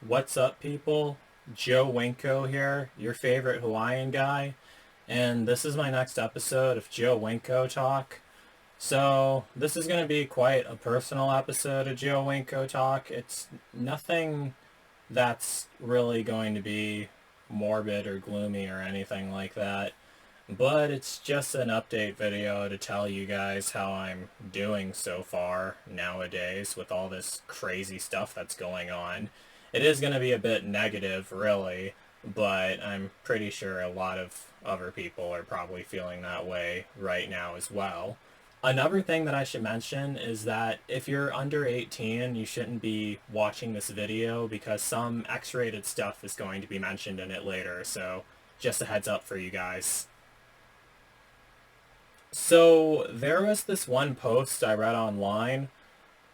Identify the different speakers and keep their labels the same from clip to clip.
Speaker 1: What's up, people? Joe Winko here, your favorite Hawaiian guy, and this is my next episode of Joe Winko Talk. So, this is going to be quite a personal episode of Joe Winko Talk. It's nothing that's really going to be morbid or gloomy or anything like that, but it's just an update video to tell you guys how I'm doing so far nowadays with all this crazy stuff that's going on. It is going to be a bit negative, really, but I'm pretty sure a lot of other people are probably feeling that way right now as well. Another thing that I should mention is that if you're under 18, you shouldn't be watching this video because some X-rated stuff is going to be mentioned in it later, so just a heads up for you guys. So there was this one post I read online,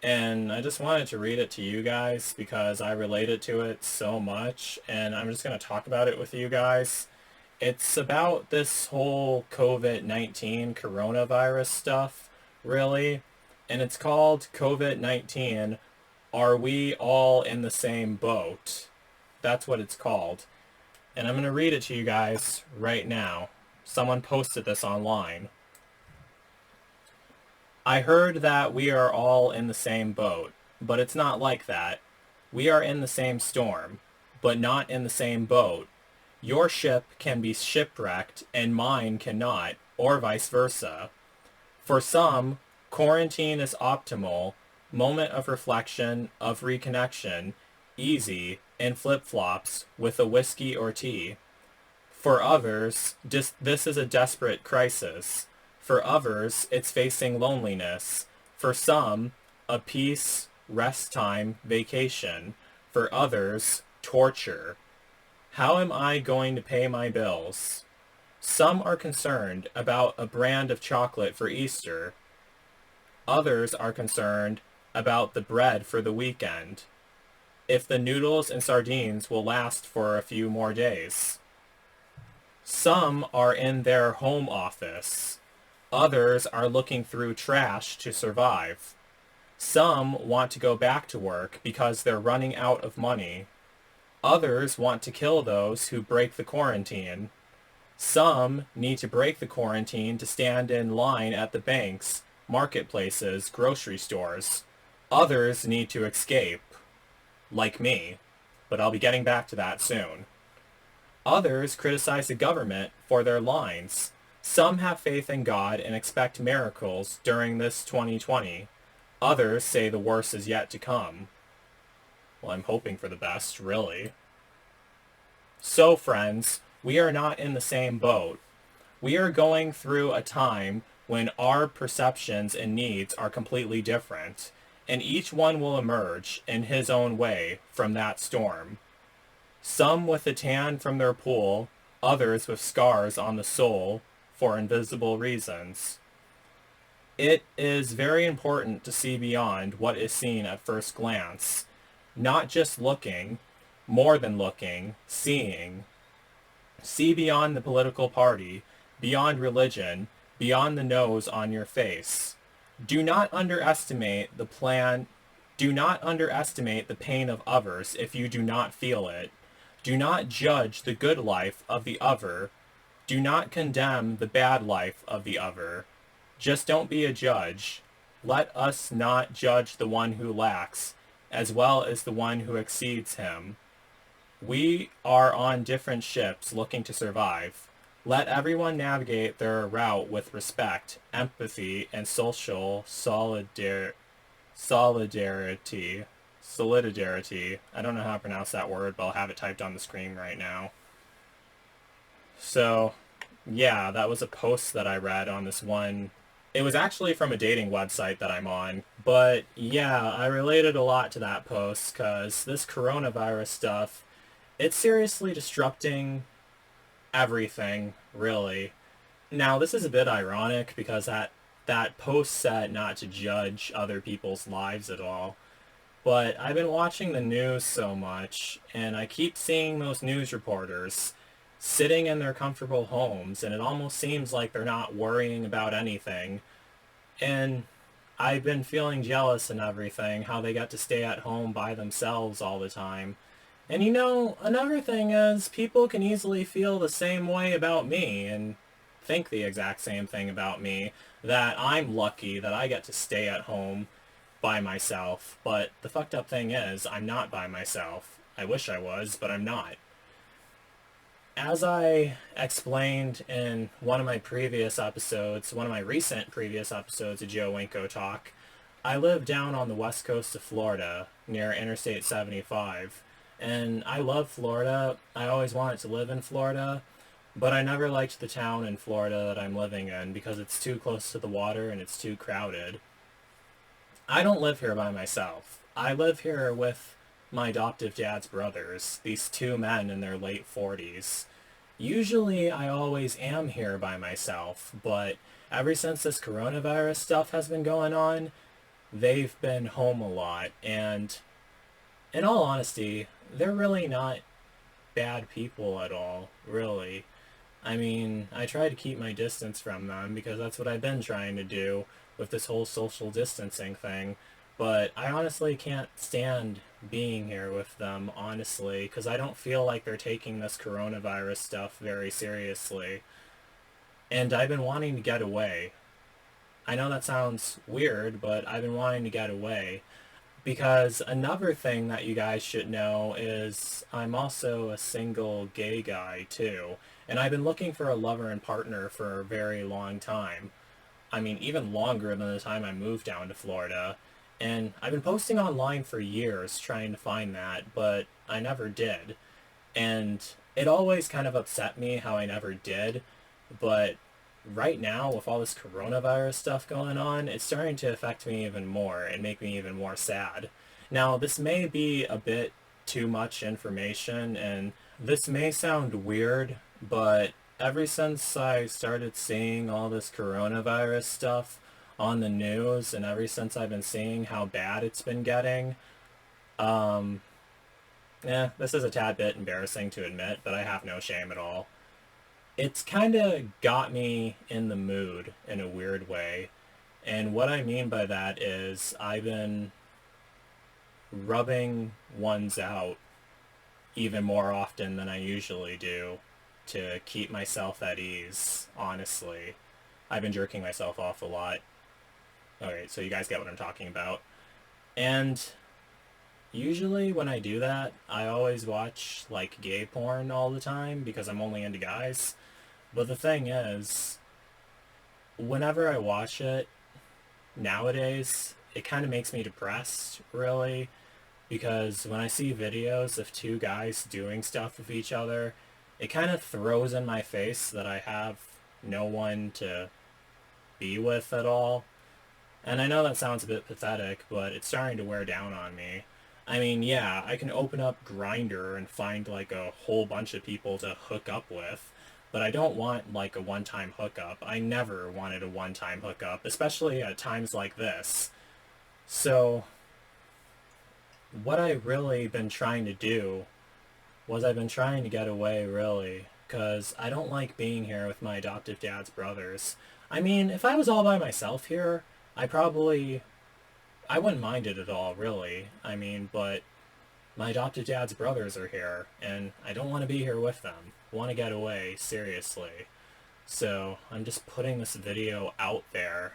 Speaker 1: and I just wanted to read it to you guys because I related to it so much, and I'm just going to talk about it with you guys. It's about this whole COVID-19 coronavirus stuff, really, and it's called COVID-19, Are We All in the Same Boat? That's what it's called. And I'm going to read it to you guys right now. Someone posted this online. I heard that we are all in the same boat, but it's not like that. We are in the same storm, but not in the same boat. Your ship can be shipwrecked and mine cannot, or vice versa. For some, quarantine is optimal, moment of reflection, of reconnection, easy, and flip-flops with a whiskey or tea. For others, this is a desperate crisis. For others, it's facing loneliness. For some, a peace, rest time, vacation. For others, torture. How am I going to pay my bills? Some are concerned about a brand of chocolate for Easter. Others are concerned about the bread for the weekend. If the noodles and sardines will last for a few more days. Some are in their home office. Others are looking through trash to survive. Some want to go back to work because they're running out of money. Others want to kill those who break the quarantine. Some need to break the quarantine to stand in line at the banks, marketplaces, grocery stores. Others need to escape, like me, but I'll be getting back to that soon. Others criticize the government for their lines. Some have faith in God and expect miracles during this 2020. Others say the worst is yet to come. Well, I'm hoping for the best, really. So, friends, we are not in the same boat. We are going through a time when our perceptions and needs are completely different, and each one will emerge in his own way from that storm. Some with a tan from their pool, others with scars on the soul for invisible reasons. It is very important to see beyond what is seen at first glance. Not just looking, more than looking, seeing. See beyond the political party, beyond religion, beyond the nose on your face. Do not underestimate the plan. Do not underestimate the pain of others if you do not feel it. Do not judge the good life of the other. Do not condemn the bad life of the other. Just don't be a judge. Let us not judge the one who lacks, as well as the one who exceeds him. We are on different ships looking to survive. Let everyone navigate their route with respect, empathy, and social solidarity. Solidarity. I don't know how to pronounce that word, but I'll have it typed on the screen right now. So, yeah, that was a post that I read on this one. It was actually from a dating website that I'm on. But, yeah, I related a lot to that post because this coronavirus stuff, it's seriously disrupting everything, really. Now, this is a bit ironic because that post said not to judge other people's lives at all. But I've been watching the news so much, and I keep seeing those news reporters sitting in their comfortable homes, and it almost seems like they're not worrying about anything. And I've been feeling jealous and everything, how they get to stay at home by themselves all the time. And another thing is people can easily feel the same way about me and think the exact same thing about me, that I'm lucky that I get to stay at home by myself. But the fucked up thing is, I'm not by myself. I wish I was, but I'm not. As I explained in one of my previous episodes, one of my recent previous episodes of Joe Winko Talk, I live down on the west coast of Florida, near Interstate 75, and I love Florida. I always wanted to live in Florida, but I never liked the town in Florida that I'm living in because it's too close to the water and it's too crowded. I don't live here by myself. I live here with my adoptive dad's brothers, these two men in their late 40s. Usually I always am here by myself, but ever since this coronavirus stuff has been going on, they've been home a lot, and in all honesty, they're really not bad people at all, really. I mean, I try to keep my distance from them because that's what I've been trying to do with this whole social distancing thing, but I honestly can't stand being here with them, honestly, because I don't feel like they're taking this coronavirus stuff very seriously, and I've been wanting to get away. I know that sounds weird, but I've been wanting to get away. Because another thing that you guys should know is I'm also a single gay guy too. And I've been looking for a lover and partner for a very long time. I mean, even longer than the time I moved down to Florida. And I've been posting online for years trying to find that, but I never did. And it always kind of upset me how I never did. But right now, with all this coronavirus stuff going on, it's starting to affect me even more and make me even more sad. Now, this may be a bit too much information, and this may sound weird, but ever since I started seeing all this coronavirus stuff on the news, and ever since I've been seeing how bad it's been getting, um, this is a tad bit embarrassing to admit, but I have no shame at all. It's kind of got me in the mood in a weird way. And what I mean by that is I've been rubbing ones out even more often than I usually do to keep myself at ease, honestly. I've been jerking myself off a lot. Alright, so you guys get what I'm talking about. And usually when I do that, I always watch like gay porn all the time because I'm only into guys. But the thing is, whenever I watch it nowadays, it kind of makes me depressed, really, because when I see videos of two guys doing stuff with each other, it kind of throws in my face that I have no one to be with at all. And I know that sounds a bit pathetic, but it's starting to wear down on me. I mean, yeah, I can open up Grindr and find like a whole bunch of people to hook up with, but I don't want like a one-time hookup. I never wanted a one-time hookup, especially at times like this. So, what I've really been trying to do was I've been trying to get away, really, because I don't like being here with my adoptive dad's brothers. I mean, if I was all by myself here, I wouldn't mind it at all, really. I mean, but my adopted dad's brothers are here, and I don't want to be here with them. I want to get away, seriously. So, I'm just putting this video out there,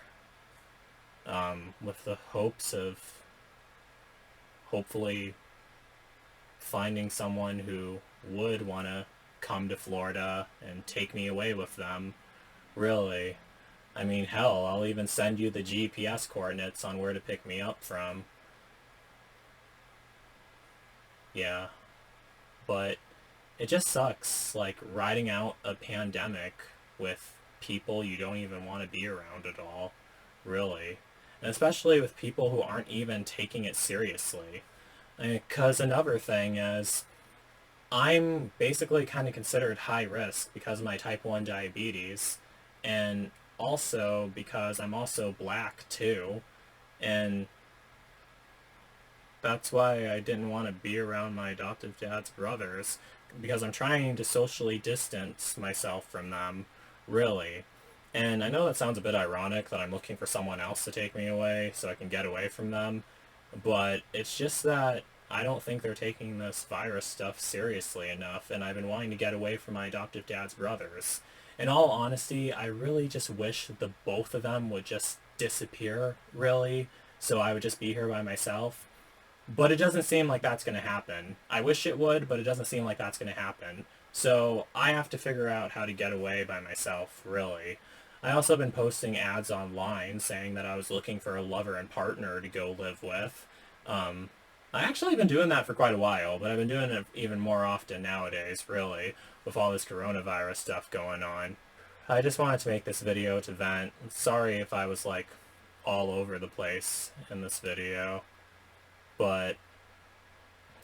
Speaker 1: with the hopes of hopefully finding someone who would want to come to Florida and take me away with them, really. I mean, hell, I'll even send you the GPS coordinates on where to pick me up from. Yeah, but it just sucks, like, riding out a pandemic with people you don't even want to be around at all, really. And especially with people who aren't even taking it seriously. Because another thing is, I'm basically kind of considered high risk because of my type 1 diabetes, and also because I'm also black too, and that's why I didn't want to be around my adoptive dad's brothers, because I'm trying to socially distance myself from them, really. And I know that sounds a bit ironic that I'm looking for someone else to take me away so I can get away from them, but it's just that I don't think they're taking this virus stuff seriously enough, and I've been wanting to get away from my adoptive dad's brothers. In all honesty, I really just wish the both of them would just disappear, really, so I would just be here by myself. But it doesn't seem like that's going to happen. I wish it would, but it doesn't seem like that's going to happen. So I have to figure out how to get away by myself, really. I also have been posting ads online saying that I was looking for a lover and partner to go live with. Um, I actually been doing that for quite a while, but I've been doing it even more often nowadays, really, with all this coronavirus stuff going on. I just wanted to make this video to vent. Sorry if I was like all over the place in this video, but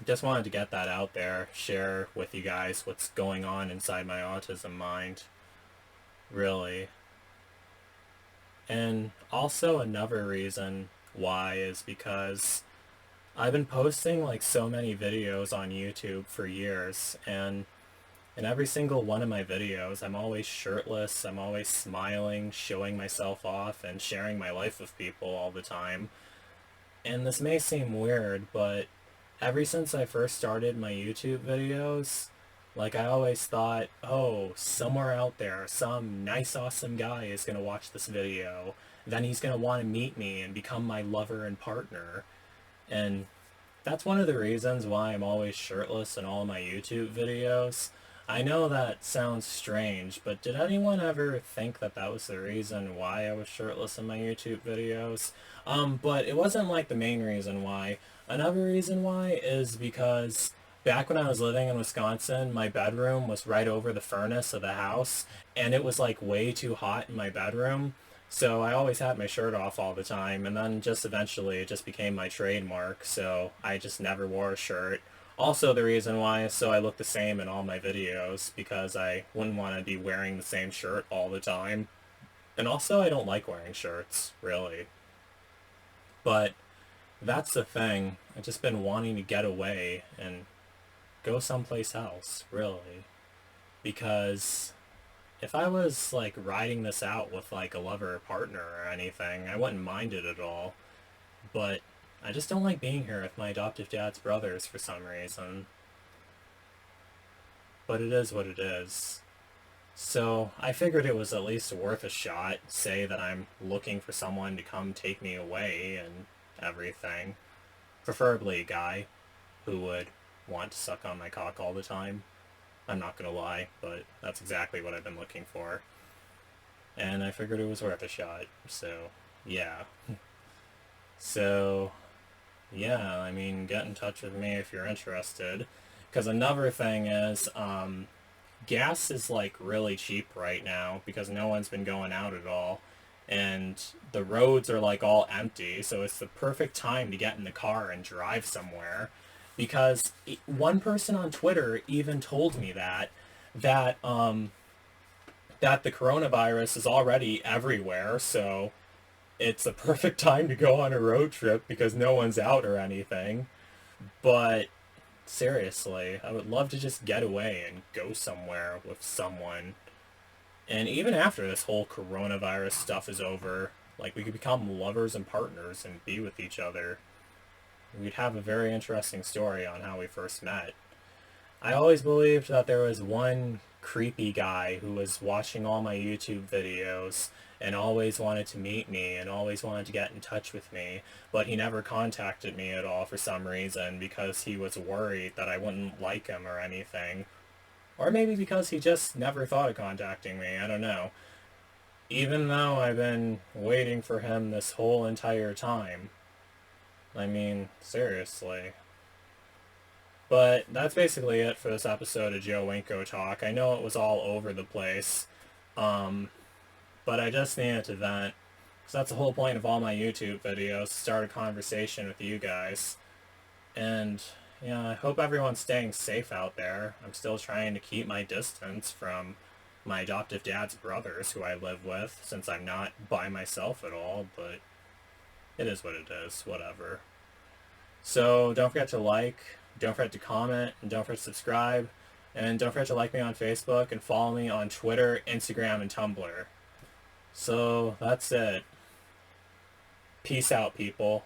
Speaker 1: just wanted to get that out there, share with you guys what's going on inside my autism mind, really. And also another reason why is because I've been posting like so many videos on YouTube for years, and in every single one of my videos I'm always shirtless, I'm always smiling, showing myself off, and sharing my life with people all the time. And this may seem weird, but ever since I first started my YouTube videos, like I always thought, oh, somewhere out there, some nice awesome guy is going to watch this video. Then he's going to want to meet me and become my lover and partner. And that's one of the reasons why I'm always shirtless in all my YouTube videos. I know that sounds strange, but did anyone ever think that that was the reason why I was shirtless in my YouTube videos? But it wasn't like the main reason why. Another reason why is because back when I was living in Wisconsin, my bedroom was right over the furnace of the house, and it was like way too hot in my bedroom. So I always had my shirt off all the time, and then just eventually it just became my trademark, so I just never wore a shirt. Also the reason why is so I look the same in all my videos, because I wouldn't want to be wearing the same shirt all the time. And also I don't like wearing shirts, really. But that's the thing. I've just been wanting to get away and go someplace else, really. Because if I was like riding this out with like a lover or partner or anything, I wouldn't mind it at all. But I just don't like being here with my adoptive dad's brothers for some reason. But it is what it is. So I figured it was at least worth a shot. Say that I'm looking for someone to come take me away and everything. Preferably a guy who would want to suck on my cock all the time. I'm not gonna lie, but that's exactly what I've been looking for. And I figured it was worth a shot, so yeah. So yeah, I mean, get in touch with me if you're interested. Because another thing is, gas is like really cheap right now because no one's been going out at all. And the roads are like all empty, so it's the perfect time to get in the car and drive somewhere. Because one person on Twitter even told me that the coronavirus is already everywhere, so it's the perfect time to go on a road trip because no one's out or anything. But seriously, I would love to just get away and go somewhere with someone. And even after this whole coronavirus stuff is over, like we could become lovers and partners and be with each other. We'd have a very interesting story on how we first met. I always believed that there was one creepy guy who was watching all my YouTube videos and always wanted to meet me and always wanted to get in touch with me, but he never contacted me at all for some reason because he was worried that I wouldn't like him or anything. Or maybe because he just never thought of contacting me, I don't know. Even though I've been waiting for him this whole entire time. I mean, seriously. But that's basically it for this episode of Joe Winko Talk. I know it was all over the place, but I just needed to vent. Because that's the whole point of all my YouTube videos, to start a conversation with you guys. And, yeah, I hope everyone's staying safe out there. I'm still trying to keep my distance from my adoptive dad's brothers who I live with, since I'm not by myself at all, but it is what it is, whatever. So don't forget to like, don't forget to comment, and don't forget to subscribe, and don't forget to like me on Facebook and follow me on Twitter, Instagram, and Tumblr. So that's it. Peace out, people.